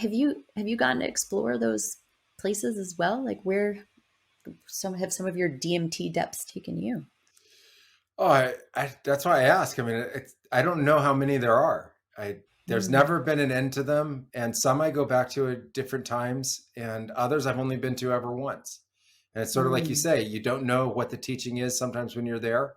have you gotten to explore those places as well? Like where some of your DMT depths taken you? Oh, that's why I ask. I mean, I don't know how many there are. There's Mm, never been an end to them, and some I go back to at different times, and others I've only been to ever once. And it's sort of like you mm, say, you don't know what the teaching is sometimes when you're there.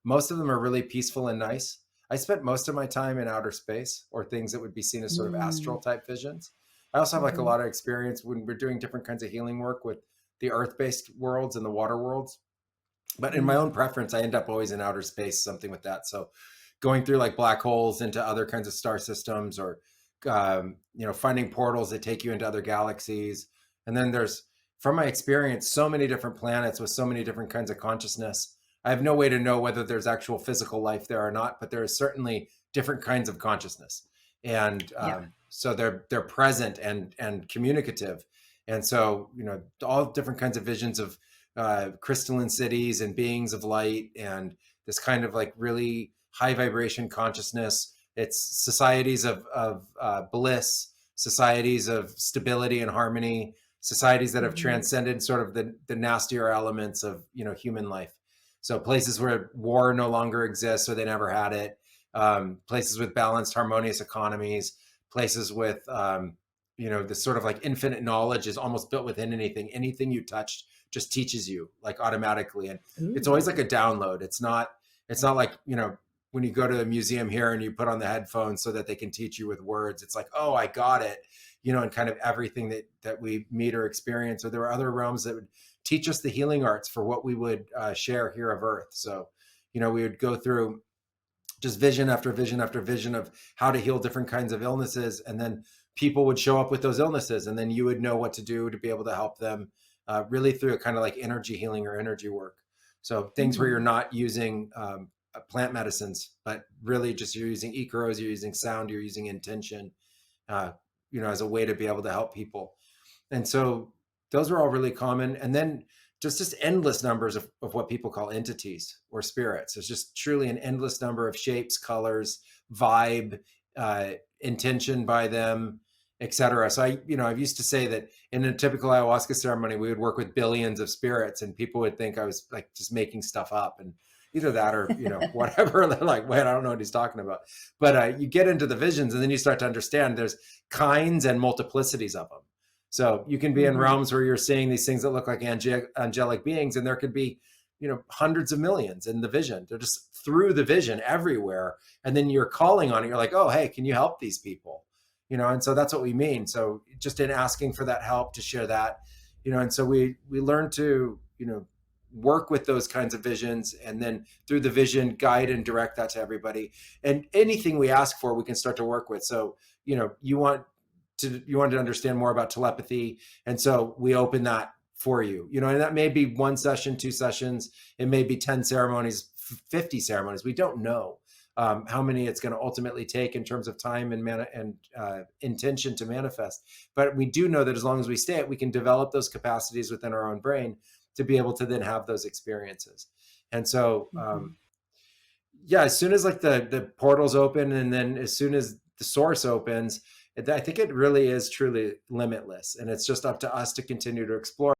Most of them are really peaceful and nice. I spent most of my time in outer space or things that would be seen as sort of astral mm, type visions. I also have like a mhm, lot of experience when we're doing different kinds of healing work with the earth-based worlds and the water worlds, but in my own mm, preference, I end up always in outer space, something with that. So going through like black holes into other kinds of star systems, or finding portals that take you into other galaxies. And then there's, from my experience, so many different planets with so many different kinds of consciousness. I have no way to know whether there's actual physical life there or not, but there is certainly different kinds of consciousness, and yeah. so they're present and communicative. And so all different kinds of visions of crystalline cities and beings of light, and this kind of like really high vibration consciousness. It's societies of bliss, societies of stability and harmony, societies that have Mhm, transcended sort of the nastier elements of human life. So places where war no longer exists or they never had it, places with balanced, harmonious economies, places with this sort of like infinite knowledge is almost built within anything. Anything you touched just teaches you like automatically, and it's always like ooh, a download. It's not like when you go to a museum here and you put on the headphones so that they can teach you with words. It's like, oh, I got it, and kind of everything that we meet or experience. Or there are other realms that would teach us the healing arts for what we would share here of earth. So we would go through just vision after vision after vision of how to heal different kinds of illnesses, and then people would show up with those illnesses, and then you would know what to do to be able to help them, really through a kind of like energy healing or energy work. So things where you're mm, not using plant medicines, but really just you're using ikaros, you're using sound, you're using intention, as a way to be able to help people. And so those are all really common. And then just endless numbers of what people call entities or spirits. There's just truly an endless number of shapes, colors, vibe, intention by them, etc. So I've used to say that in a typical ayahuasca ceremony, we would work with billions of spirits, and people would think I was like just making stuff up, and either that or whatever. They're like, wait, I don't know what he's talking about. But you get into the visions, and then you start to understand there's kinds and multiplicities of them. So you can be in mhm, realms where you're seeing these things that look like angelic beings, and there could be, hundreds of millions in the vision. They're just through the vision everywhere. And then you're calling on it. You're like, oh, hey, can you help these people? And so that's what we mean. So just in asking for that help to share that, and so we learn to, work with those kinds of visions, and then through the vision guide and direct that to everybody. And anything we ask for, we can start to work with. So, you want to understand more about telepathy, and so we open that for you, and that may be one session, two sessions, it may be 10 ceremonies, 50 ceremonies. We don't know how many it's going to ultimately take in terms of time and intention to manifest, but we do know that as long as we stay it, we can develop those capacities within our own brain to be able to then have those experiences. And so mhm. yeah, as soon as like the portals open, and then as soon as the source opens, I think it really is truly limitless, and it's just up to us to continue to explore.